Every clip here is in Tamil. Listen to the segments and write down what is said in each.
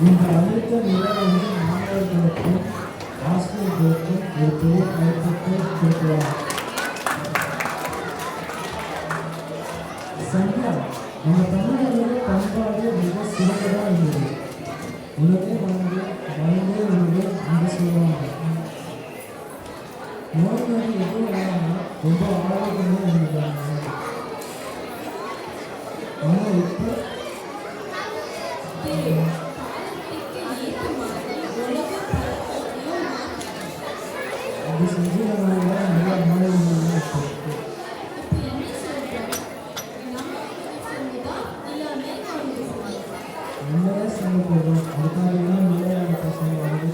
இந்த அனைத்து நிலைகளிலும் மாணவர்களுக்கும் ஆசிரியர்களுக்கும் ஒரு பெரிய கருத்தை கொடுக்கிறார். சந்தியா, நம்ம தமிழர்களோட பண்பாடு மிக சிறந்ததாக இருந்தது. உலகே வந்து வளர்ந்தே உள்ளது என்று சொல்லுவாங்க. நோய்கள் எதுவும் இல்லாமல் ரொம்ப ஆரோக்கியமாக இருந்தாங்க. ஆனால் இப்போ அது செஞ்சதுனால நல்லா மாணவர்கள் இப்போ நம்மளே சொல்ல போகிறோம். அதுக்காக விளையாட பசங்க வந்து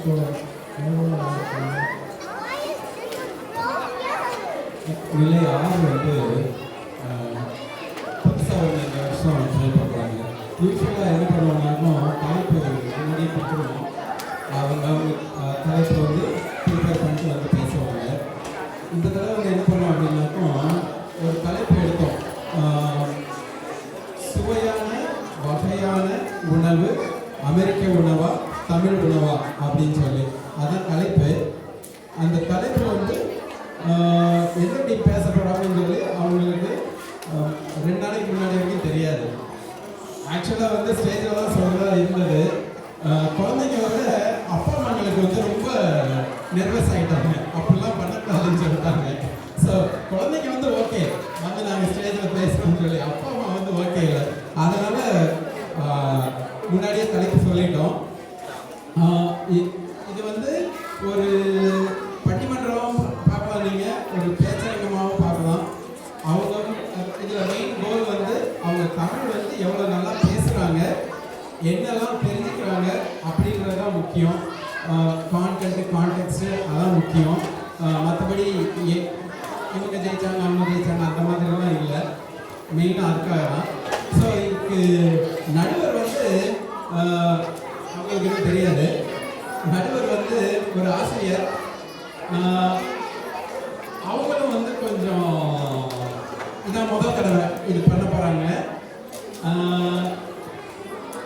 நிலை 6 வந்து புதுசாக இந்த வருஷம் ட்ரை பண்ணுறாங்க. யூஸ்வலாக என்ன பண்ணுவாங்கன்னா தலைப்பு முன்னாடியே கொடுத்துருவோம். அவங்க தலைப்பு வந்து ப்ரிப்பேர் பண்ணிட்டு வந்து பேசுவாங்க. இந்த தடவை வந்து என்ன பண்ணோம் அப்படின்னாக்கா ஒரு தலைப்பு எடுத்தோம். சுவையான வகையான உணவு, அமெரிக்க உணவா தமிழ் உணவா அப்படின்னு சொல்லி அதான் தலைப்பு. அந்த தலைப்பு வந்து எப்படி பேச போகிறாங்கன்னு சொல்லி அவங்களுக்கு 2 நாளைக்கு முன்னாடி வரைக்கும் தெரியாது. ஆக்சுவலாக வந்து ஸ்டேஜில் தான் சொல்கிறதா இருந்தது. குழந்தைங்க வந்து அப்பா அம்மாங்களுக்கு வந்து ரொம்ப நர்வஸ் ஆகிட்டாங்க. அப்படிலாம் பண்ணக்கூடாதுன்னு சொல்லிட்டாங்க. ஸோ குழந்தைங்க வந்து ஓகே வந்து நாங்கள் ஸ்டேஜில் பேசுகிறோம்னு சொல்லி, அப்பா அம்மா வந்து ஓகே இல்லை. அதனால் முன்னாடியே தலைப்பு சொல்லிட்டோம். இது வந்து ஒரு பட்டிமன்றமாகவும் பார்க்கலாம், நீங்கள் ஒரு பேச்சரங்கமாகவும் பார்க்கலாம். அவங்க இதில் மெயின் கோல் வந்து அவங்க தமிழ் வந்து எவ்வளோ நல்லா பேசுகிறாங்க, என்னெல்லாம் தெரிஞ்சுக்கிறாங்க அப்படிங்கிறது தான் முக்கியம். கான்டென்ட்டு கான்டெக்ஸ்ட்டு அதான் முக்கியம். மற்றபடி இவங்க ஜெயித்தாங்க அவங்க ஜெயித்தாங்க அந்த மாதிரிலாம் இல்லை. மெயினாக அதுக்காக தான். ஸோ இதுக்கு நடுவர் வந்து அவங்களுக்கு இன்னும் தெரியாது. நடுவர் வந்து ஒரு ஆசிரியர். அவங்களும் வந்து கொஞ்சம் இதான் முதல் தடவை இது பண்ண போகிறாங்க.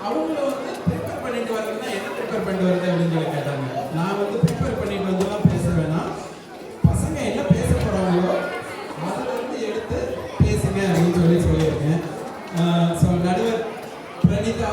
அவங்களும் வந்து ப்ரிப்பேர் பண்ணிட்டு வரதுன்னா என்ன ப்ரிப்பேர் பண்ணிட்டு வருது அப்படின்னு சொல்லி கேட்டாங்க. நான் வந்து ப்ரிப்பேர் பண்ணிட்டு வந்துலாம் பேசுவேன்னா பசங்க என்ன பேச போகிறாங்களோ அதில் வந்து எடுத்து பேசுங்க அப்படின்னு சொல்லியிருக்கேன். ஸோ நடுவர் பிரணிதா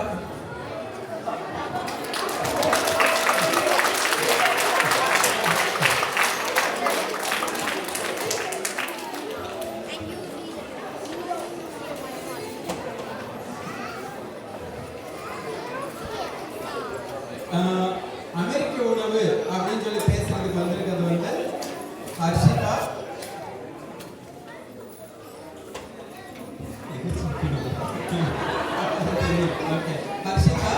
அமெரிக்க உணவு அப்படின்னு சொல்லி பேசுறதுக்கு வந்திருக்கிறது வந்து ஹர்ஷிதா, ஹர்ஷிதா,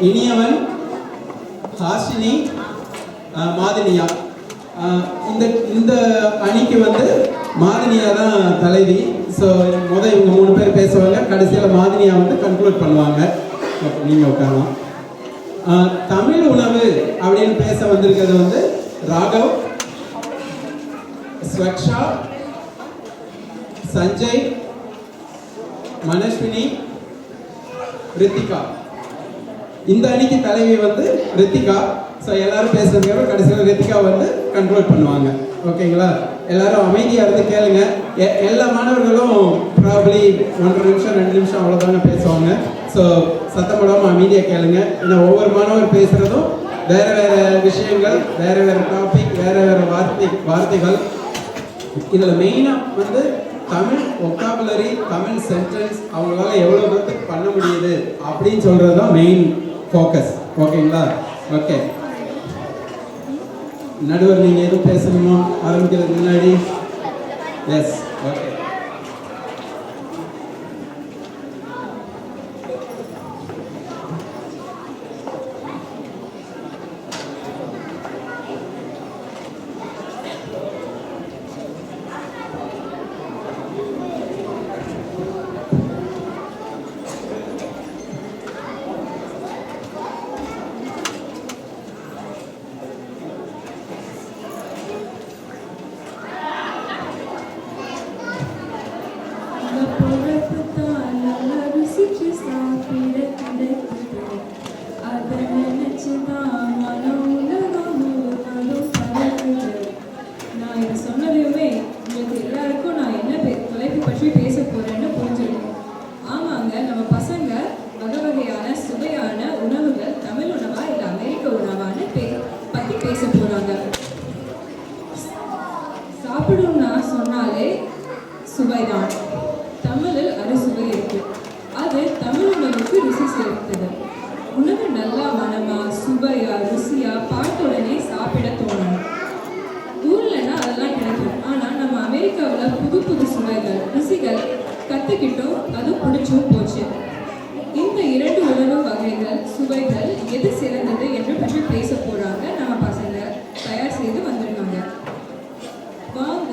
இனியவன், ஹாஷினி, மாதினியா. இந்த அணிக்கு வந்து மாதினியா தான் தலைவி. ஸோ முதல் இவங்க 3 பேர் பேசுவாங்க. கடைசியில் மாதினியா வந்து கன்க்ளூட் பண்ணுவாங்க. நீங்கள் உட்காரலாம். தமிழ் உணவு அப்படின்னு பேச வந்திருக்கிறது வந்து ராகவ், ஸ்வக்ஷா, சஞ்சய், மனஸ்வினி, ரித்திகா. இந்த அணிக்கு தலைவி வந்து ரித்திகா. ஸோ எல்லாரும் பேசுறதுக்கு கடைசியில் ரித்திகா வந்து கண்ட்ரோல் பண்ணுவாங்க. ஓகேங்களா? எல்லாரும் அமைதியாக இருந்து கேளுங்க. எல்லா மாணவர்களும் ப்ராபப்ளி 1.5 நிமிஷம் 2 நிமிஷம் அவ்வளோதாங்க பேசுவாங்க. ஸோ சத்தம் போடாமல் அமைதியாக கேளுங்க. ஏன்னா ஒவ்வொரு மாணவர் பேசுகிறதும் வேறு வேறு விஷயங்கள், வேறு வேறு டாபிக், வேறு வேறு வார்த்தைகள். இதில் மெயினாக வந்து தமிழ் ஒக்காபுலரி, தமிழ் சென்டென்ஸ் அவங்களால எவ்வளோ தூரத்துக்கு பண்ண முடியுது அப்படின்னு சொல்கிறது தான் மெயின் ஃபோக்கஸ். ஓகேங்களா? ஓகே. நடுவர் நீங்கள் எதுவும் பேசணுமா ஆரம்பிக்கிறதுக்கு முன்னாடி? Yes, okay. ருசி சேர்த்தது. உணவு நல்லா மனமா சுவையா ருசியா பார்த்த உடனே சாப்பிட தோணும். ஊர்லன்னா அதெல்லாம் கிடைக்கும். ஆனா நம்ம அமெரிக்காவில் புது புது சுவைகள் ருசிகள் கத்துக்கிட்டோம், அது பிடிச்சும் போச்சு. இந்த 2 உணவு வகைகள் சுவைகள் எது சிறந்தது என்று பற்றி பேச போறாங்க நம்ம பசங்க. தயார் செய்து வந்திருக்காங்க. வாங்க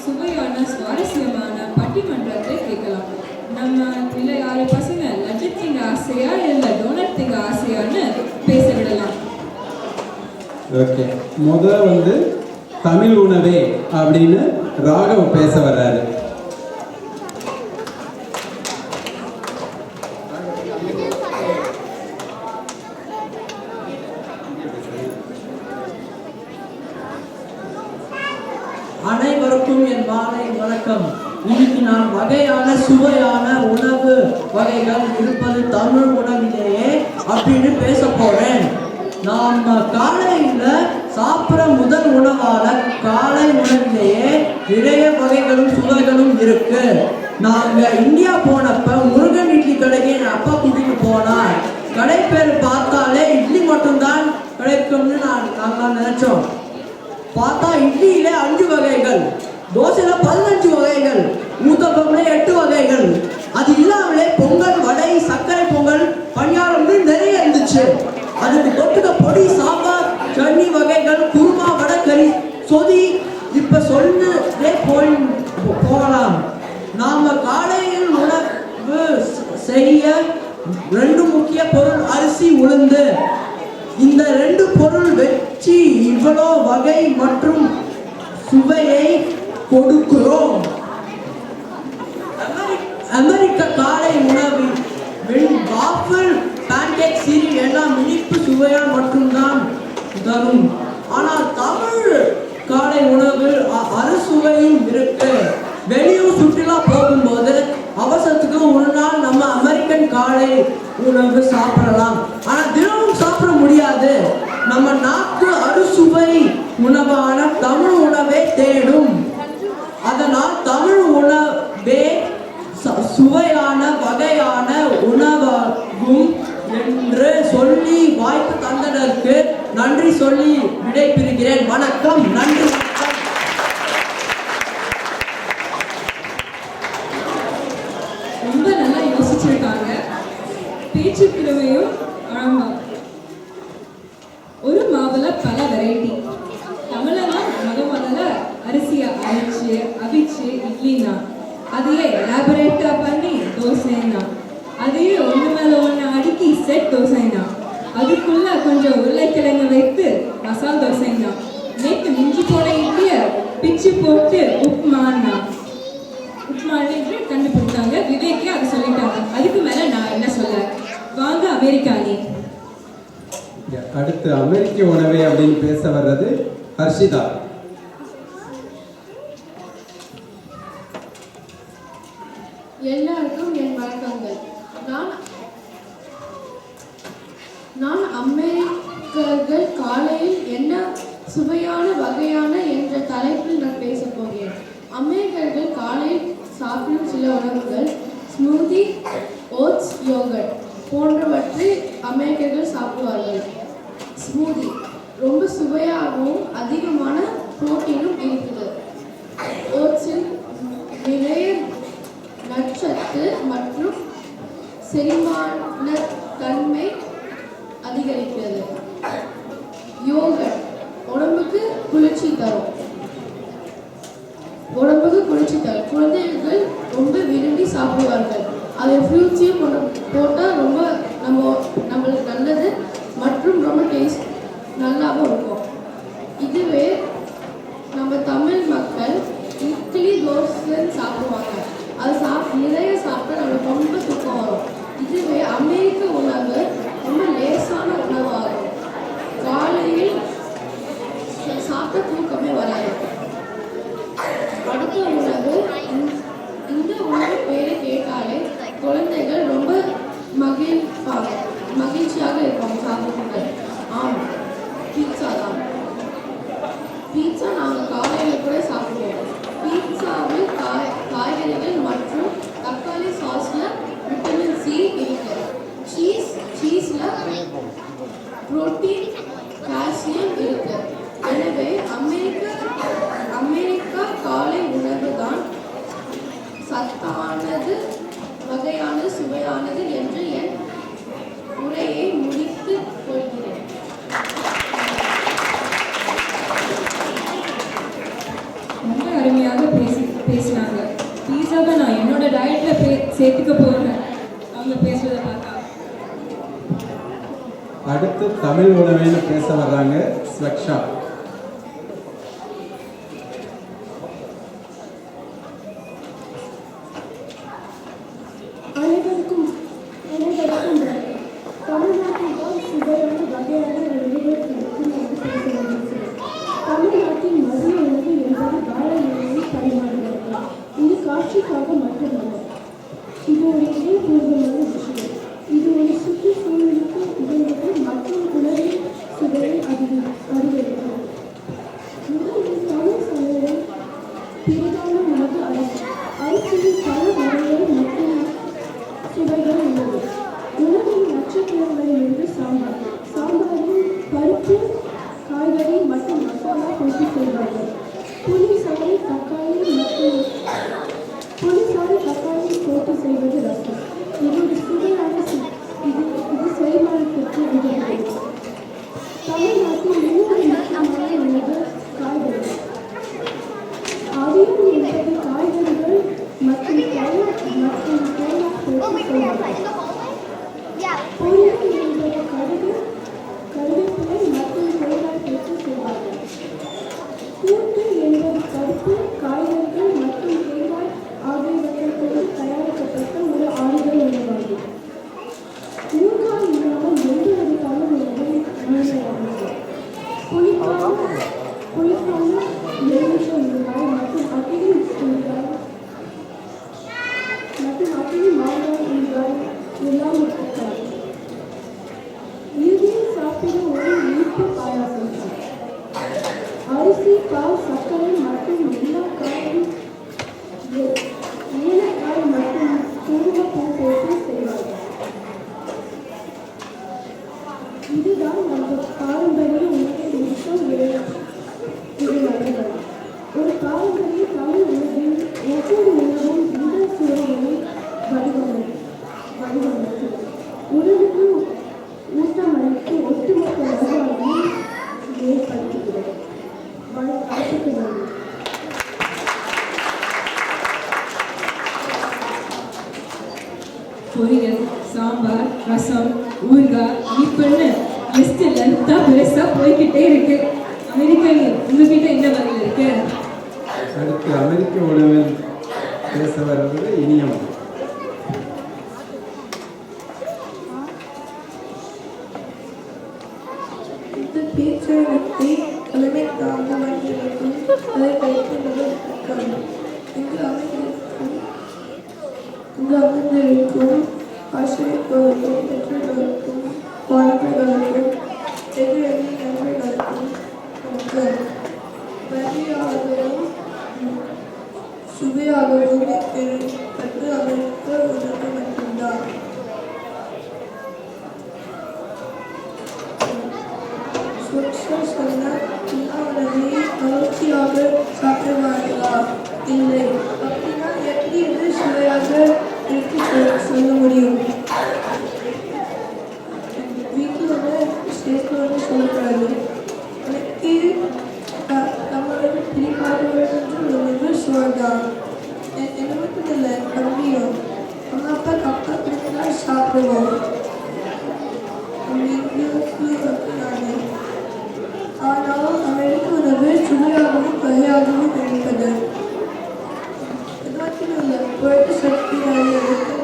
சுவையான சுவாரஸ்யமான பட்டிமன்றத்தை கேட்கலாம். நம்ம இல்லை 6 பசங்க லட்டு திங்க ஆசையா இல்லை டோனட் திங்க ஆசையான்னு பேச விடலாம். ஓகே, வந்து தமிழ் உணவே அப்படின்னு ராகவ் பேச வர்றாரு. அனைவருக்கும் என் மாலை வணக்கம். இன்னைக்கு நான் வகையான சுவையான உணவு வகைகள் இருப்பது தமிழ் உணவிலேயே அப்படின்னு பேச போறேன். நாம காலையில சாப்பிட்ற முதல் உணவான காலை உணவிலேயே நிறைய வகைகளும் சுவைகளும் இருக்கு. நாங்க இந்தியா போனப்ப முருகன் இட்லி கடைக்கு என் அப்பா கூட்டிட்டு போனார். கடை பேர் பார்த்தாலே இட்லி மட்டும்தான் கிடைக்கும்னு நாங்க நினைச்சோம். பார்த்தா இட்லியில 5 வகைகள், தோசையில 15 வகைகள், ஊத்தப்பம்ல 8 வகைகள். அது இல்லாமலே பொங்கல், வடை, சர்க்கரை பொங்கல், பணியாரம்னு நிறைய இருந்துச்சு. அதுக்கு தொட்டுக்க பொடி, சாம்பார், சட்னி வகைகள், குருமா, வடை, கறி, சொதி, இப்ப சொல்லுதே போகலாம். நாம காலையில் உணவு செய்ய 2 முக்கிய பொருள் அரிசி, உளுந்து. இந்த 2 பொருள் வச்சு இவ்வளோ வகை மற்றும் சுவையை கொடுக்கிறோம். அமெரிக்க காலை உணவில் வாஃபிள், பேன்கேக், சீரியல் எல்லாம் இனிப்பு சுவையா மட்டும்தான் தரும். ஆனால் தமிழ் காலை உணவில் அறுசுவையும் இருக்கு. வெளியூர் சுற்றுலா போகும்போது அவசரத்துக்கு ஒரு நாள் நம்ம அமெரிக்கன் காலை உணவு சாப்பிடலாம். ஆனா தினமும் சாப்பிட முடியாது. நம்ம நாக்கு அறுசுவை உணவான தமிழ் உணவே தேடும். அதனால் தமிழ் உணவே சுவையான வகையான உணவாகும் என்று சொல்லி வாய்ப்பு தந்ததற்கு நன்றி சொல்லி விடைபெறுகிறேன். வணக்கம், நன்றி. ரொம்ப நல்லா யோசிச்சிருக்காங்க. பேச்சு திறமையும் ஆழம். ஒரு மாவுல பல வெரைட்டி. தமிழெல்லாம் முதல்ல அரிசியை அரைச்சு அவிச்சு இட்லினா, அதையே எலாபரேட்டா பண்ணி தோசைனா, அதையே ஒன்று மேல ஒன்று அடுக்கி செட் தோசைனா, அதுக்குள்ள கொஞ்சம் உருளைக்கிழங்கு வைத்து மசால் தோசைனா, நேற்று மிஞ்சி போன இட்லிய பிச்சு போட்டு உப்புமானா உப்புமான்னு கண்டுபிடிச்சாங்க. விவேக்கே அதை சொல்லிட்டாங்க. அதுக்கு மேல நான் என்ன சொல்ல. வாங்க அமெரிக்கானே. அடுத்து அமெரிக்க உணவே அப்படின்னு பேச வர்றது ஹர்ஷிதா. எல்லாருக்கும் என் வணக்கங்கள். நான் அமெரிக்கர்கள் காலையில் என்ன சுவையான வகையான என்ற தலைப்பில் நான் பேச போகிறேன். அமெரிக்கர்கள் காலையில் சாப்பிடும் சில உணவுகள் ஸ்மூதி, ஓட்ஸ், யோகர்ட் போன்றவற்றை அமெரிக்கர்கள் சாப்பிடுவார்கள். ஸ்மூதி ரொம்ப சுவையாகவும் அதிகமான புரோட்டீனும் இருக்குது. ஓட்ஸில் நிறைய நற்சத்து மற்றும் செரிமான தன்மை அதிகரிக்கிறது. யோகர்ட் உடம்புக்கு குளிர்ச்சி தரும். குழந்தைகள் ரொம்ப விரும்பி சாப்பிடுவார்கள். அதை ஃப்ரூட்ஸையும் போட்டால் ரொம்ப நம்மளுக்கு நல்லது மற்றும் ரொம்ப டேஸ்ட் நல்லாவும் இருக்கும். இதுவே நம்ம தமிழ் மக்கள் இட்லி, தோசை சாப்பிடுவாங்க. அது நிறைய சாப்பிட்டா நம்மளுக்கு ரொம்ப தூக்கம் வரும். இதுவே அமெரிக்க உணவு ரொம்ப லேசான உணவாகும். காலையில் சாப்பிட்ட தூக்கமே வராது. அடுத்த உணவு, இந்த உணவு பேரை கேட்டாலே குழந்தைகள் ரொம்ப பேசுறத பார்த்தா. அடுத்து தமிழ் உணவுன்னு பேச வர்றாங்க ஸ்வக்ஷா. அனைவருக்கும் தமிழ்நாட்டில் தான் சுவையான வகையான உணவுகள் கிடைக்கும் என்று பேச வருகிறேன். தமிழ்நாட்டின் மதிய உணவு என்பது வாழை இலையில் பரிமாறுவார்கள். இது காட்சிக்காக மட்டுமல்ல, இது ஒரு இதயபூர்வமான விஷயம். இது ஒரு சுற்றுச்சூழலுக்கு உதவுவது மற்றும் உணவின் சுவையை அதிகரிக்கும். முதலில் தமிழ் சமையலில் பிரதான உணவு அரிசி. அரிசியில் பல வகைகள் மற்றும் சுவைகள் உள்ளது. உணவின் நட்சத்திரங்களிலிருந்து சாம்பார். சாம்பாரில் பருப்பு, காய்கறி மற்றும் மசாலா போட்டு செய்வார்கள். புளிசாறு தக்காளி போட்டு செய்வது ரசம். இது ஒரு சுவையான இது செரிமானத்திற்கு உதவுகிறது. தமிழ்நாட்டில் இன்னொரு முக்கியமான உணவு காய்கறி. அவியல் என்பது காய்கறிகள் மற்றும் தேங்காய் போட்டு செய்வார்கள். பொரியல் என்பது கருவேப்பிலை மற்றும் தேங்காய் போட்டு செய்வார்கள். கூட்டு என்பது பருப்பு, காய்கறிகள் மற்றும் தேங்காய் ஆகியவற்றைக் கொண்டு தயாரிக்கப்பட்ட ஒரு ஆறுதல் உணவாகும். ஊறுகாய் இல்லாமல் எந்த ஒரு தமிழ் உணவும் முழுமையானது. புளிப்பான எலுமிச்சை ஊறுகாய் மற்றும் அக்கினி மாங்காய் ஊறுகாய் எல்லாம் இருக்காது. இறுதியில் சாப்பிட ஒரு இனிப்பு பாயாசம். அரிசி, பால், சர்க்கரை மற்றும் ஏலக்காய் மற்றும் குங்குமப்பூ போட்டு செய்வார்கள். இதுதான் நம்ம பாரம்பரிய உணவை முடிக்கும் வகைகள். ஒரு பாரம்பரிய தமிழ் உணவில் ஒவ்வொரு உணவும் இந்த சுவைகளை வடிவமைக்கிறது. உணவுக்கு ஊட்டமளித்து ஒட்டுமொத்த வருவாயை ஏற்படுத்துகிறது. பொரியல், சாம்பார், ரசம், ஊறுகாய், இனிப்புன்னு லிஸ்ட் லென்த்தா பெருசா போய்கிட்டே இருக்கு. அமெரிக்கன் உங்ககிட்ட என்ன பதில் இருக்கு? அடுத்து அமெரிக்க உணவில் பேச வருவது இனியம். இந்த பேச்சுவழக்கை தலைமைக்காக வந்திருக்கும் அதை வைத்து நிலவுக்கான இங்கு அமர்ந்திருக்கும் ஆசிரியர்களுக்கும் பெற்றோர்களுக்கும் மாணவர்களுக்கும் எதிரணி நண்பர்களுக்கும் வழியாகவும் சுவையாகவும் பெற்று அவருக்கு உதவி மட்டும்தான். சொன்ன உணவை மகிழ்ச்சியாக சாப்பிடுவார்களா? இல்லை. அப்படின்னா எப்படி என்று சுவையாக எடுத்து சொல்ல முடியும்? வீட்டில் சேர்க்கணும்னு சொல்லக்கூடாது. எனக்கு நம்மளோட பிடிக்காதவர்கள் உணவு சுவைதான். என்னை மட்டும் இல்லை, தம்பியும் அம்மா அப்பா பிடிச்சா சாப்பிடுவோம். ஆனால் அமெரிக்க உணவு சுவையாகவும் வகையாகவும் இருப்பது. இது மட்டும் இல்லை, புரத சக்தி நிறைய இருக்கு,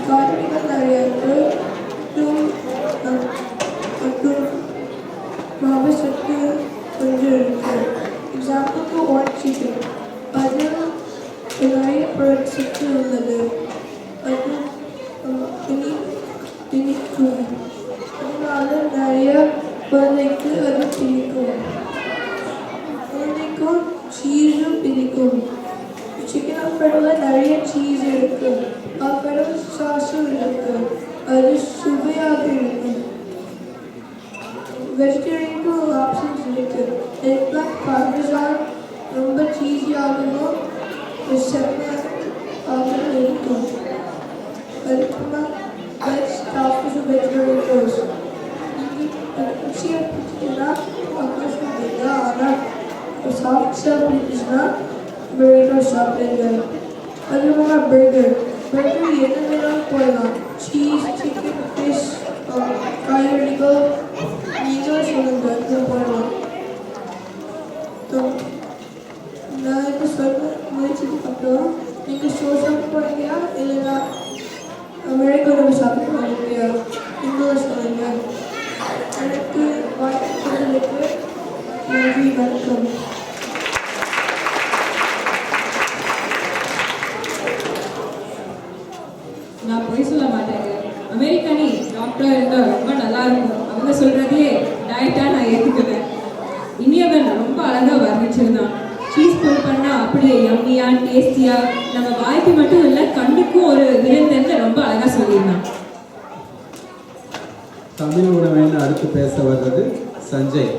காய்கறிகள் நிறைய இருக்கு, மற்றும் மாவு சக்தி கொஞ்சம் இருக்கு. எக்ஸாம்பிளுக்கு ஒயிட் சிக்கன், அதில் நிறைய புரத சக்தி உள்ளது. அது இனிக்கும், அதனால நிறைய குழந்தைக்கு அது பிடிக்கும். குழந்தைக்கும் சீஸும் பிடிக்கும். சிக்கன் அப்புறம் நிறைய சீஸ் இருக்கு, அப்புறம் சாஸும் இருக்கு, அது சுவையாக இருக்கும். வெஜிடேரியனுக்கும் ஆப்ஷன்ஸ் இருக்கு. எக்லாக் பார்மேசான் ரொம்ப சீஸியாகவும் செம்மையாகவும் இருக்கும். அதுக்கப்புறமா வெஜ் டாப்ஸ் வெஜிடேரியன் டோஸ்ட் ருசியாக பிடிச்சிங்கன்னா சந்தோஷம். ஆனால் சாஃப்ட்ஸாக பிடிச்சிச்சுன்னா பர்கர் சாப்பிடுங்க. அதுக்கப்புறமா பர்கர் என்ன வேணாலும் போடலாம். cheese, chicken, fish, காய்கறிகள் நீங்கள் சொல்லுங்க போடலாம். நான் இப்போ சொல்ல முயற்சிக்கு அப்புறம் நீங்கள் ஸ்டோர் சாப்பிட்டு போகிறீங்களா இல்லைன்னா அமெரிக்கா நம்ம சாப்பிட்டு போகிறீங்களா நீங்களும் சொல்லுங்க. எனக்கு வாய்ப்புகளுக்கு நன்றி, வணக்கம். நான் பொய் சொல்ல மாட்டேங்க. அமெரிக்கனி டாக்டர் இருந்தால் ரொம்ப நல்லா இருக்கும். அவங்க சொல்றதையே டயட்டாக நான் ஏற்றுக்குவேன். இனியவன் ரொம்ப அழகாக வர்ணிச்சிருந்தான். சீஸ் புல் பண்ணால் அப்படியே யம்மியா டேஸ்டியா நம்ம வாய்க்கு மட்டும் இல்லை கண்ணுக்கும் ஒரு விருந்தன்னு ரொம்ப அழகாக சொல்லியிருந்தான். தமிழ் உணவுன்னு அடுத்து பேச வர்றது சஞ்சய்.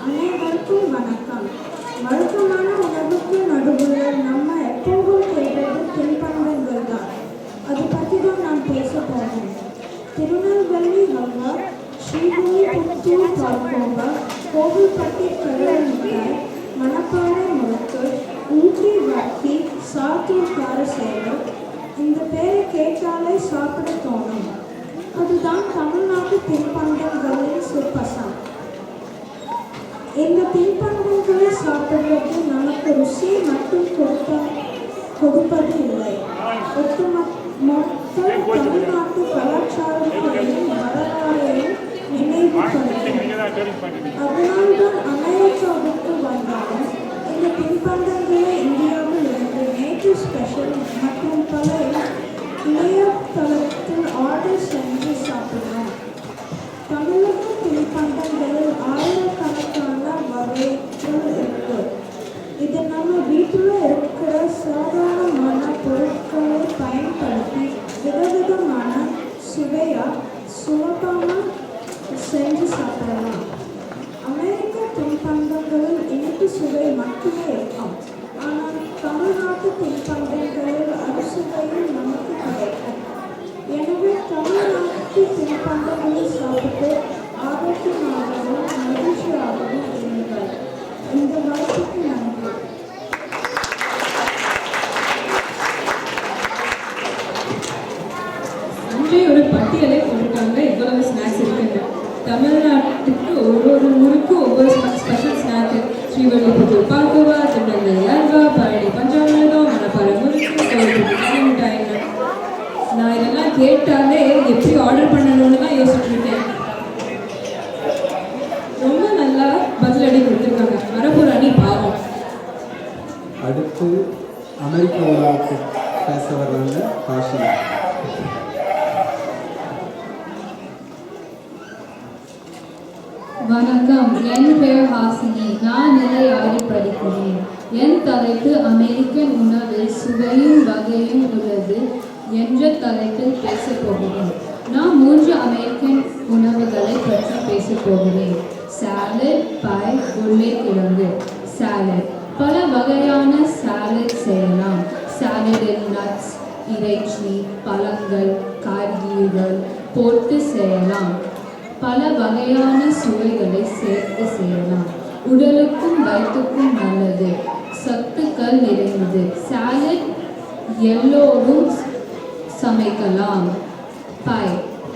அனைவருக்கும் வணக்கம். வழக்கமான உணவுக்கு நடுவில் நம்ம எப்போதும் கேட்டது தின்பண்டங்கள் தான். அதை பற்றி தான் நான் பேச போகிறேன். திருநெல்வேலி ஹல்வா, ஸ்ரீவில்லிபுத்தூர் பால்கோவா, கோவில்பட்டி கடலை மிட்டாய், மணப்பாறை முறுக்கு, ஊட்டி வர்த்தி, சாத்தூர் கார சேவல், இந்த பேரை கேட்டாலே சாப்பிட தோணும். அதுதான் தமிழ்நாட்டு தின்பண்டங்களின் சிற்பசம். இந்த தின்பண்டங்களை சாப்பிடுவது நமக்கு ருசியை மட்டும் கொடுப்பது இல்லை, ஒட்டுமொத்த தமிழ்நாட்டு கலாச்சாரத்தையும் வரலாறையும் நினைவுபடுத்தும். அதனால்தான் அமெரிக்காவுக்கு வந்தாலும் இந்த தின்பண்டங்களை இந்தியாவில் இருந்து நேற்று ஸ்பெஷல் மற்றும் பல இணையதளத்தில் ஆர்டர் செஞ்சு சாப்பிடுறோம். தமிழக தின்பண்டங்களில் ஆயிரக்கணக்கான வகைகள் இருக்கு. இது நம்ம வீட்டில் இருக்கிற சாதாரணமான பொருட்களை பயன்படுத்தி விதவிதமான சுலபமாக செஞ்சு சாப்பிடலாம். அமெரிக்க தின்பண்டங்களில் இனிப்பு சுவை மட்டுமே இருக்கும். ஆனால் தமிழ்நாட்டு தின்பண்டங்களில் அறுசுவையும் நமக்கு கிடைக்கும். எனவே தமிழ்நாட்டு தின்பண்டங்களை சாப்பிட்டு ஆரோக்கியமாகவும் மகிழ்ச்சியாகவும் இருங்கள். இந்த வாய்ப்புக்கு நன்றி. அன்றே ஒரு பட்டியலை போட்டிருக்காங்க எவ்வளவு ஸ்நாக்ஸ் இருக்குன்னு. தமிழ்நாட்டுக்கு ஒரு ஊருக்கு ஒவ்வொரு ஸ்பெஷல் ஸ்நாக். ஸ்ரீவில்லிபுத்தூர் பால்கோவா, திருநெல்வேலி அல்வா, பழனி பஞ்சாமிர்தம், மணப்பாறை முறுக்கு, கோவில்பட்டி கடலை மிட்டாய்ன்னு. நான் இதெல்லாம் கேட்டாலே எப்படி ஆர்டர் பண்ணணும்னு தான் யோசிச்சுட்டு இருக்கேன். ரொம்ப நல்லா பதிலடி கொடுத்துருக்காங்க. வரப்போற அணி பாவம். அடுத்து அமெரிக்க உணவுக்கு பேச வர்றாங்க காஷினி. வணக்கம், என் பெயர் ஹாசினி. நான் நிலை 6 படிக்கிறேன். என் தலைப்பு அமெரிக்கன் உணவில் சுவையும் வகையும் உள்ளது என்ற தலைப்பில் பேசப் போகிறேன். நான் 3 அமெரிக்கன் உணவுகளை பற்றி பேசப் போகிறேன். சாலட், பை, உருளைக்கிழங்கு. சாலட். பல வகையான சாலட் செய்யலாம். சாலடில் நட்ஸ், இறைச்சி, பழங்கள், காய்கறிகள் போட்டு செய்யலாம். பல வகையான சுவைகளை சேர்த்து செய்யலாம். உடலுக்கும் வயிற்றுக்கும் நல்லது, சத்துக்கள் நிறைந்தது. சாலட் எல்லோரும் சமைக்கலாம். பை.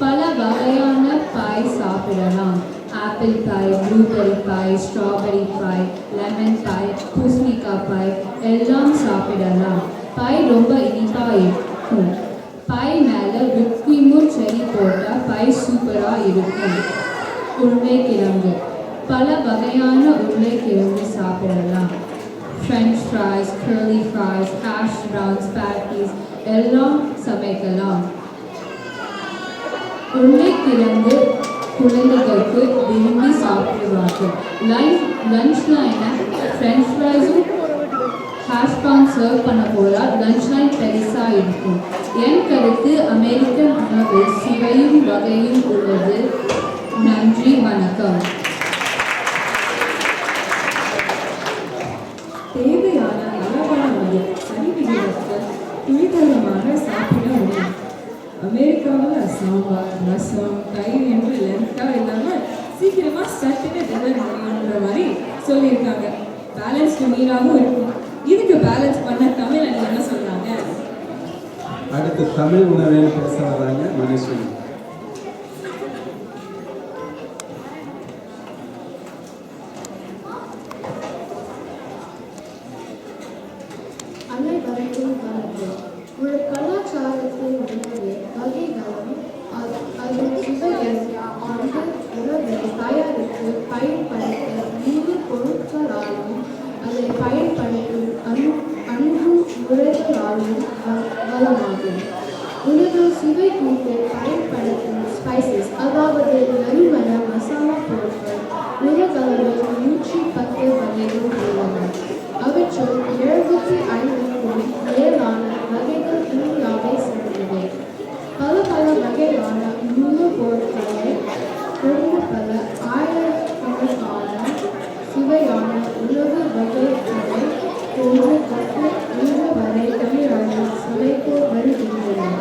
பல வகையான பை சாப்பிடலாம். Apple pie, blueberry pie, strawberry pie, lemon pie, பூசணிக்காய் பை எல்லாம் சாப்பிடலாம். பை ரொம்ப இனிப்பாக இருக்கும். பை மேலே விப்பிமும் செரி போட்டால் பை சூப்பராக இருக்கும். உருளைக்கிழங்கு. பல வகையான உருளைக்கிழங்கு சாப்பிடலாம். French fries, curly fries, hash browns, patties எல்லாம் சமைக்கலாம். உருளைக்கிழங்கு குழந்தைகளுக்கு விரும்பி சாப்பிடுவார்கள். லஞ்ச் லைனை ஃப்ரெஞ்ச் ஃப்ரைஸும் ஹேஷ் ப்ரவுன் சர்வ் பண்ண போகிறால் லஞ்ச் லைன் பெருசாக இருக்கும். என் கருத்து அமெரிக்கன் உணவில் சுவையும் வகையும் உள்ளது. நன்றி, வணக்கம். தேவையான அளவான உணவு சரிவிகிதத்தில் துணிகரமாக சாப்பிட முடியும். அமெரிக்காவில் சாம்பார், ரசம், தயிர் என்று லென்த்தாக இல்லாமல் சீக்கிரமா சட்டுன்னு டின்னர் முடியுன்ற மாதிரி சொல்லியிருக்காங்க. பேலன்ஸ்டு மீலாகவும் இருக்கும். இதுக்கு பேலன்ஸ் பண்ண தமிழ் அணி என்ன சொல்றாங்க? அடுத்து தமிழ் உணவேன்னு பேச வர்றாங்க மனுஷன். அனைவருக்கும் வணக்கம். ஒரு கலாச்சாரத்தின் உணவு வகைகளும் அது சுவையான உணவை தயாரித்து பயன்படுத்த மூன்று பொருட்களாலும் அதை பயன்படுத்தும் அணுகுமுறைகளாலும் வளமாகும். உணவு சுவை கூட்ட பயன்படுத்தும் ஸ்பைசஸ், அதாவது நறுமண மசாலா பொருட்கள், உணவுகளில் 110 வகைகள் உள்ளன. அவற்றுள் 75க்கும் மேலான வகைகள் இந்தியாவை சேர்ந்தவை. பல வகையான உணவு பொருட்களை கொண்ட பல ஆயிரக்கணக்கான சுவையான உணவு வகைகளை கொண்டு இன்று வரை தமிழர்கள் சமைத்து வருகின்றனர்.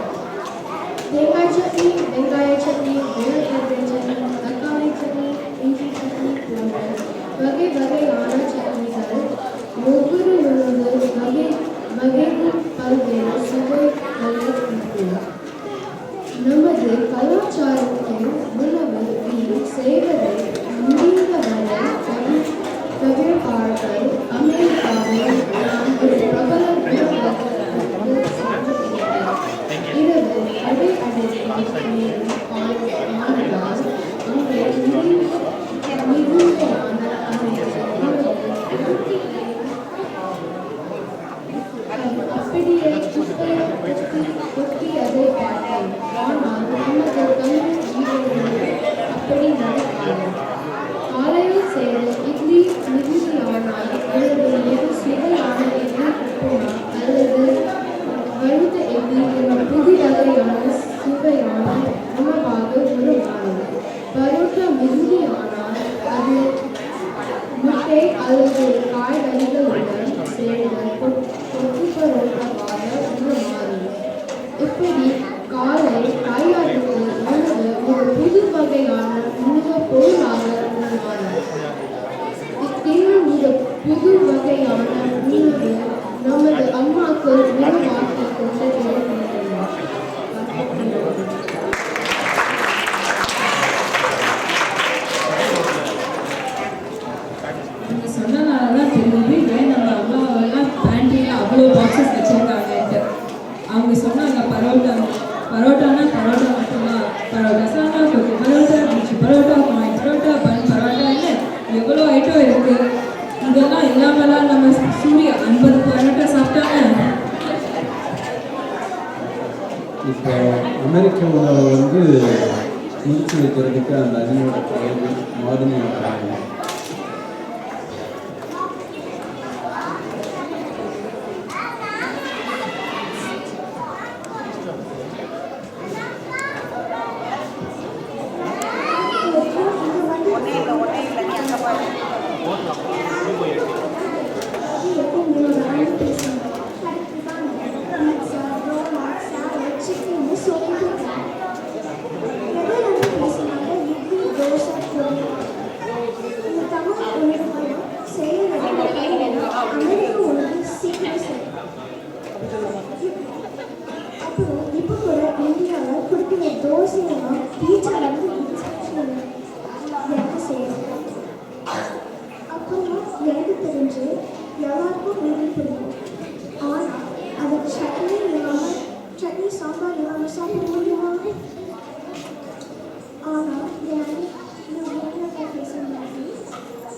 தேங்காய் சட்னி, வெங்காய சட்னி, வேர்க்கடலை சட்னி, தக்காளி சட்னி, இஞ்சி சட்னி போன்ற வகையான சட்னிகள் ஒவ்வொரு உணவு வகைக்கும் பல்வேறு சுவைகளை கொண்டுள்ளன. நமது கலாச்சாரத்தில் உணவு செய்வதை முடிந்தவரை தவிர்ப்பார்கள். அமெரிக்காவில் நாம் ஒரு பிரபல உணவகத்திற்கு சென்றிருக்கிறோம். இரவு அடையடைத்தால் நேரம் ஆனதால் அங்கே மிகுதியான அப்படியே கொட்டியதை பார்த்தேன். ஆனால் நமது தமிழ் வீடுகளில் அப்படி நடக்காது. காலையில் செய்த இட்லி மிகுதியானால் அல்லது எது சுவையான இட்லி உப்புமா அல்லது வழுத்த இட்லி என்ற புது வகையான சுவையான உணவாக உருவானது. பரோட்டா மிகுதியானால் அது முட்டை அல்லது காய்கறிகளுடன் சேர்ந்த கொத்து பரோட்டாவாக உருமாறும். இப்படி காலை தாயாருக்கு உணவு ஒரு புது வகையான உணவு பொருளாக உருவானது. இத்தினம் இந்த புது வகையான உணவு நமது அம்மாக்கள் உருவாக்கி கொண்டு வருகின்றனர். நீங்க சொன்னனாலதான் தெரியுது ஏன் நம்ம அம்மாவெல்லாம் பேண்ட்ரியில் அவ்வளோ பாக்ஸஸ் வச்சிருக்காங்கன்ட்டு. அவங்க சொன்னாங்க பரோட்டானா பரோட்டா மட்டும்தான், பரோட்டா சானா கொத்து பரோட்டா, பீச்சு பரோட்டா, காயின் பரோட்டா, பன் பரோட்டான்னு எவ்வளோ ஐட்டம் இருக்கு. இதெல்லாம் இல்லாமலாம் நம்ம சூரிய 50 பரோட்டா சாப்பிட்டாங்க. இப்போ அமெரிக்க உணவை வந்து முடிச்சு வைக்கிறதுக்கு அந்த அணியோட தலைவி மாதுளை இருக்கிறாங்க. இப்போ கூட இந்தியாவில் கொடுக்குற தோசையெல்லாம் பீச்சா வந்து எனக்கு செய்யணும். அப்புறமா எனக்கு தெரிஞ்சு எல்லாருக்கும் உணவு பிடிக்கும். ஆனால் அது சட்னி சாம்பார் இல்லாமல் சாப்பிட முடியுமா? ஆனால்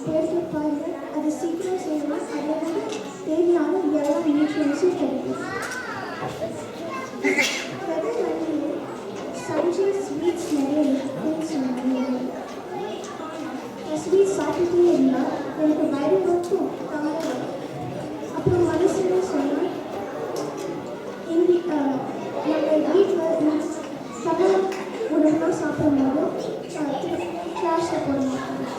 பேருக்கு பாருங்க, அது சீக்கிரம் செய்யணும். அதில் வந்து தேவையான எல்லா நியூட்ரியன்ஸும் கிடைக்கும். சப்ஜி ஸ்வீட்ஸ் நிறைய இருக்குன்னு சொன்னாங்க. ஸ்வீட்ஸ் சாப்பிட்டுட்டே இருந்தால் எனக்கு வயிறு மட்டும் தாங்க. அப்புறம் மனசுன்னு சொன்னால் நம்ம வீட்டில் சமையல் உணவுலாம் சாப்பிடும்போது கிளாஸில் போட மாட்டோம்.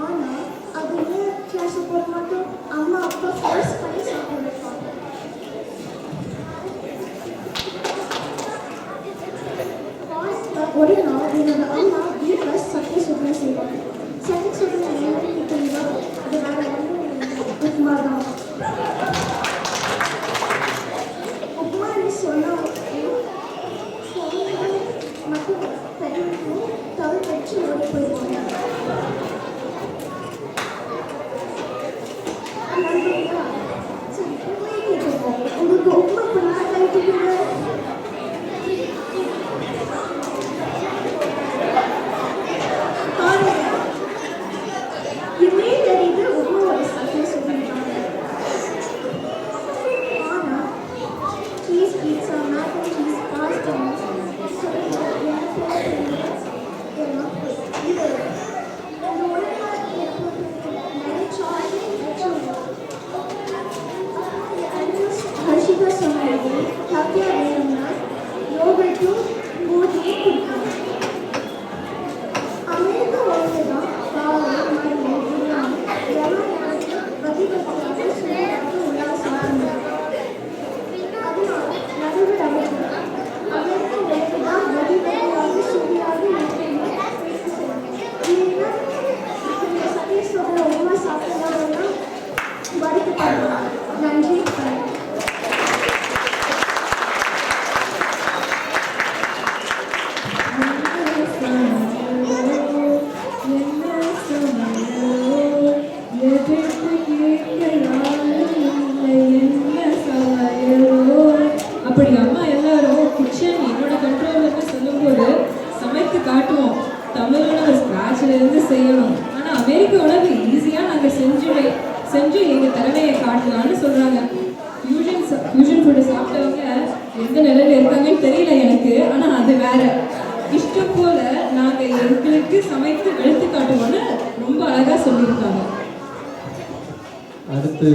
ஆனால் அது ஏன் கிளாஸில் போட மாட்டோம்? அம்மா அப்பா ஃபோர்ஸ் பண்ணி சாப்பிட வைப்பாங்க. ஒரு நாள் என்னோட அம்மா வீட்டில் சட்டை சுத்தம் செய்வாங்க. செஞ்சு எங்கள் திறமையை காட்டலான்னு சொல்கிறாங்க. ஃபியூஷன் ஃபுட்டு சாப்பிட்டவங்க எந்த நிலையில் இருக்காங்கன்னு தெரியல எனக்கு, ஆனால் அது வேற. இஷ்டம் போல் நாங்கள் எங்களுக்கு சமைத்து வெளுத்து காட்டுவோன்னு ரொம்ப அழகாக சொல்லியிருக்காங்க. அடுத்து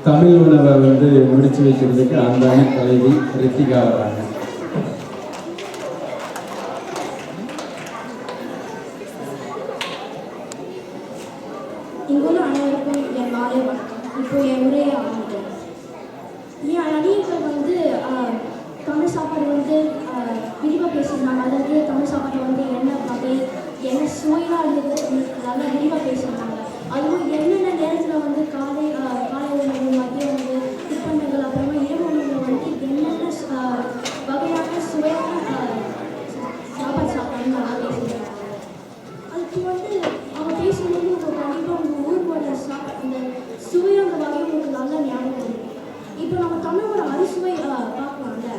தமிழ் உணவை வந்து முடிச்சு வைக்கிறதுக்கு அந்த தலைவி ரித்திகா வராங்க. இங்குள்ள அனைவருக்கும் என் மாலை வணக்கம். இப்போ என் உரையை ஆரம்பிக்கிறேன். நிறைய பேர் வந்து தமிழ் சாப்பாடு வந்து விரிவாக பேசியிருந்தாங்க. அதாவது தமிழ் சாப்பாடு வந்து என்ன வகை, என்ன சுவையாக இருந்தது நல்லா விரிவாக பேசியிருந்தாங்க. அதுவும் என்னென்ன நேரத்தில் வந்து காலை உணவு, மதிய உணவு, தின்பண்டங்கள், அப்புறமா இரவு உணவு வந்து என்னென்ன வகையான சுவையான சாப்பாடு சாப்பிட்டாங்கன்னு நல்லா பேசியிருந்தாங்க. அதுக்கு வந்து அவங்க பேசும்போது உங்களுக்கு கண்டிப்பாக உங்கள் ஊரோட அந்த சுவையான வகை உங்களுக்கு நல்லா ஞாபகம் வரும். இப்போ நம்ம தமிழோட அறுசுவை பார்க்கலாம்ல.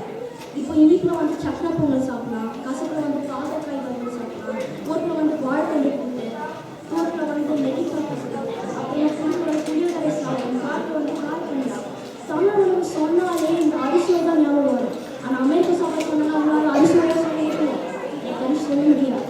இப்போ இனிப்பில் வந்து சக்கரை பொங்கல் சாப்பிடலாம், கசப்பில் வந்து பாகக்காய் பொங்கல் சாப்பிடலாம், ஊரில் வந்து வாழைத்தண்டு பொங்கல், ஊரில் வந்து நெல்லிக்காய் பொங்கல், அப்புறம் புளியோட புளியோதரை சாப்பிடலாம், காட்டில் வந்து காய் பண்ணலாம். தமிழ் உணவு சொன்னாலே இந்த அரிசுவை தான் ஞாபகம் வரும். ஆனால் அமெரிக்க சாப்பாடு சொன்னாலும் அவங்களால அரிசுவையாக சொல்ல முடியும், எனக்கு சொல்ல முடியாது.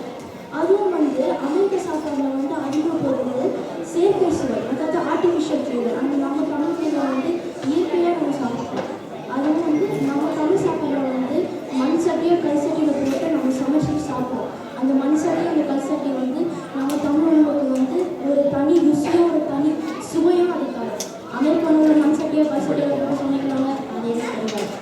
அதுவும் வந்து அமெரிக்க சாப்பாடில் வந்து அதிகம் போடுறது செயற்கை சுவை, அதாவது ஆர்டிஃபிஷியல் ஃப்ளேவர். அந்த நம்ம தமிழ்ல வந்து இயற்கையாக நம்ம சாப்பிடுவோம். அதுவும் வந்து நம்ம தமிழ் சாப்பாடில் வந்து மண் சட்டியோ கல் சட்டியில் போட்டு நம்ம சமைச்சு சாப்பிடுவோம். அந்த மண் சட்டி அந்த கல் சட்டி வந்து நம்ம தமிழ் உணவுக்கு வந்து ஒரு தனி ருசியும் ஒரு தனி சுவையும் அதுக்காக. அமெரிக்க உணவுல மண் சட்டியோ கல் சட்டியோ போட்டு சமைக்கிறாங்க, அது என்ன கிடையாது.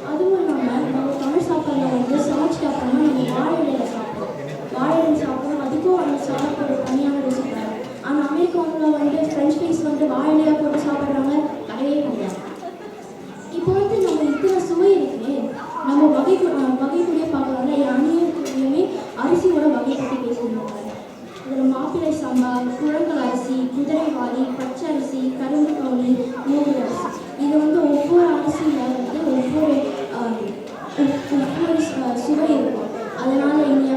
அதுவும் இல்லாமல் நம்ம தமிழ் சாப்பாடில் வந்து சமைச்சு அப்புறமா நம்ம வாழை இலையில சாப்பிடுவோம். வாழை இலை சாப்பிடுவோம், அதுக்கும் அந்த சாப்பாடு தனியான ருசி தராது. ஆனால் அமெரிக்க உணவில் வந்து ஃப்ரெஞ்ச் ஃப்ரைஸ் வந்து வாழை இலையாக போட்டு சாப்பிட்றாங்க, கிடையவே கிடையாது. இப்போ வந்து நம்ம இத்தனை சுவை இருக்கு, நம்ம வகைக்குள்ளே பார்க்கலாம்ல. அனைவருக்குமே அரிசியோட வகை பற்றி பேசியிருந்தாங்க. இதில் மாப்பிள்ளை சாம்பா, குழங்கல் அரிசி, குதிரைவாளி, பச்சை அரிசி, கரும்பு கவுனி, மூணு அரிசி. இது வந்து ஒவ்வொரு அரிசியில் வந்து ஒவ்வொரு சுவை இருக்கும். அதனால் இங்கே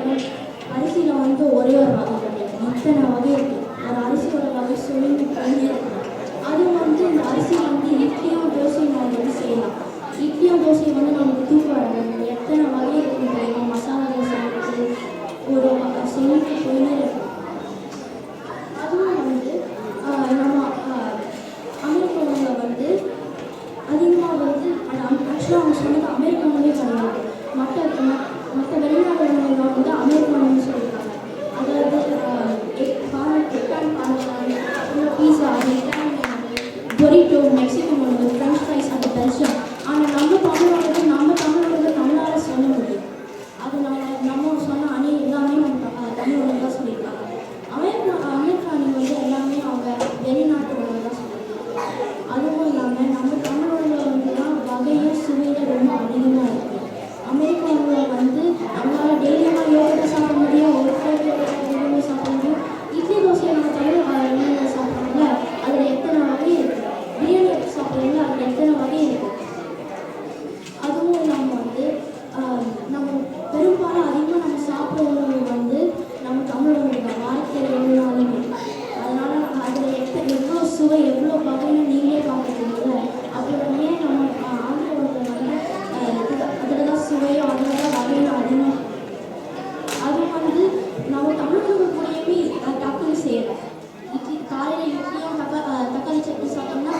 அரிசியில் வந்து ஒரே ஒரு வகை கிடையாது, இத்தனை வகை இருக்குது. ஒரு அரிசியோட வகை சொல்லி பண்ணி இருக்கும். அதுவும் வந்து இந்த அரிசி வந்து இட்லியும் தோசையும் நம்ம வந்து செய்யலாம். இட்லியும் தோசையும் வந்து நமக்கு தூக்கம் வராது. எத்தனை வகை இருக்குன்னு தெரியும். மசாலா தோசை இருக்குது, ஒரு சொல்லிட்டு போயினே இருக்கும். அதுவும் வந்து நம்ம அமெரிக்க உணவில் வந்து அதிகமாக வந்து ஆக்சுவலாக அவங்க சொன்னது அமெரிக்க உணவே கிடையாது. மற்ற வெளிநாடு உணவுகள் வந்து அமெரிக்க உணவுன்னு சொல்லியிருக்காங்க. அதாவது பீஸா, பொரிட்டோ, மெக்சிகன் உணவு, ஃப்ரெஞ்ச் ஃப்ரைஸ், அந்த பெல்ஜியம். ஆனால் நம்ம தமிழோட நம்மளால் சொல்ல முடியும். அது நம்ம சொன்ன எல்லாமே நம்ம தமிழ் உணவு தான் சொல்லியிருக்காங்க. அமெரிக்கா வந்து எல்லாமே அவங்க வெளிநாட்டு உணவு தான் சொல்லியிருக்காங்க. அதுவும் இல்லாமல் நம்ம தமிழ் உணவில் வந்து தான் வகையும் சுவையும் ரொம்ப அதிகமாக இருக்குது. அமெரிக்க உணவில் வந்து நம்மளால் டெய்லியாக யோகத்தை சாப்பிட முடியும், ஒரு ஃப்ளேவர் சாப்பிட முடியும். இட்லி தோசையை நம்ம தமிழ் சாப்பிட்றோம்ல, அதில் எத்தனை வகை இருக்குது. பிரியாணி சாப்பிட்றோம்ல, அதில் எத்தனை வகை இருக்குது. அதுவும் இல்லாமல் வந்து நம்ம பெரும்பாலும் அதிகமாக நம்ம சாப்பிட்ற உணவு வந்து நம்ம தமிழ் உணவு தான். வாரத்தில் 7 நாளுமே. அதனால் அதில் எவ்வளோ சுவை எவ்வளோ வகைன்னு நீங்களே பார்க்குறீங்கள. அப்புறம் ஏன் நம்ம ஆந்திர உணவில் வந்து அதில் தான் சுவையும் அதில் தான் வகையும் அதிகமாக. அது வந்து நம்ம தமிழ் உணவு கூடயுமே டக்குன்னு செய்யலாம். காலையில் இட்லியும் தக்காளி சட்னி சாப்பிட்டோம்னா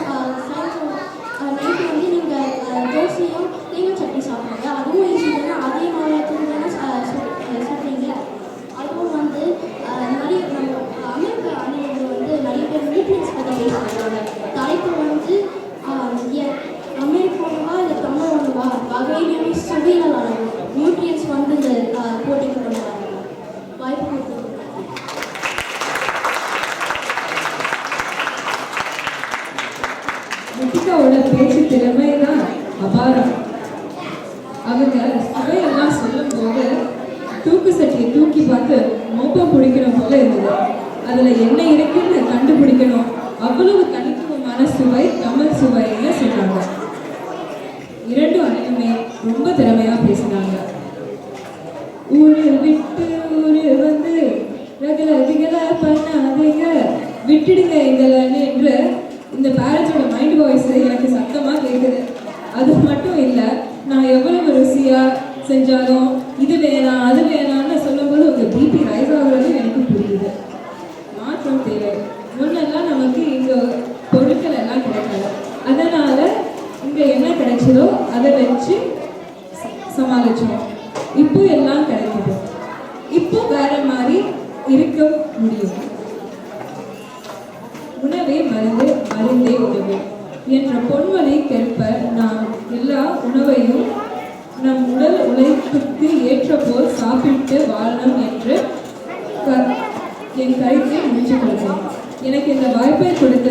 சாயந்தரம் நைட்டு வந்து நீங்கள் தோசையும் தேங்காய் சட்னி சாப்பிடுங்க. அதுவும் ஈஸி தானே. அதே மாவட்டத்தில் தானே சாப்பிட்றீங்க. அதுவும் வந்து நிறைய நம்ம அமெரிக்க அணிகள் வந்து நிறைய பேர் நியூட்ரியன்ஸ் பற்றி பேசுகிறாங்க. தலைப்பு வந்து அமெரிக்க உணவா இல்லை தமிழ் உணவா, வகையிலுமே சுவைகள் அளவு நியூட்ரியன்ஸ் வந்து இந்த போட்டிக்கு கொண்டு வராங்க. வாய்ப்பு கொடுத்து ரித்திகாவோட பேச்சு திறமை தான் அபாரம். அவங்க சுவையெல்லாம் சொல்லும்போது தூக்கு சட்டியை தூக்கி பார்த்து மோப்பம் பிடிக்கணும் போல இருந்தது. அதில் என்ன இருக்குன்னு கண்டுபிடிக்கணும். அவ்வளவு தனித்துவமான சுவை தமிழ் சுவைன்னு சொல்கிறாங்க. இரண்டும் அனைவருமே ரொம்ப திறமையாக பேசினாங்க. ஊரு விட்டு ஊரு வந்து ரகல விகல பண்ணாதீங்க, விட்டுடுங்க எங்களை என்று அதை வச்சு சமாளித்தோம். இப்போ எல்லாம் கிடைக்குது. இப்போ வேற மாதிரி இருக்க முடியும். உணவே மருந்து, மருந்தே உணவு என்ற பொன்மொழிக்கேற்ப நாம் எல்லா உணவையும் நம் உடல் உழைப்புக்கு ஏற்ற போல் சாப்பிட்டு வாழணும் என்று என் கருத்தை முடித்துக் கொள்கிறேன். எனக்கு இந்த வாய்ப்பை கொடுத்த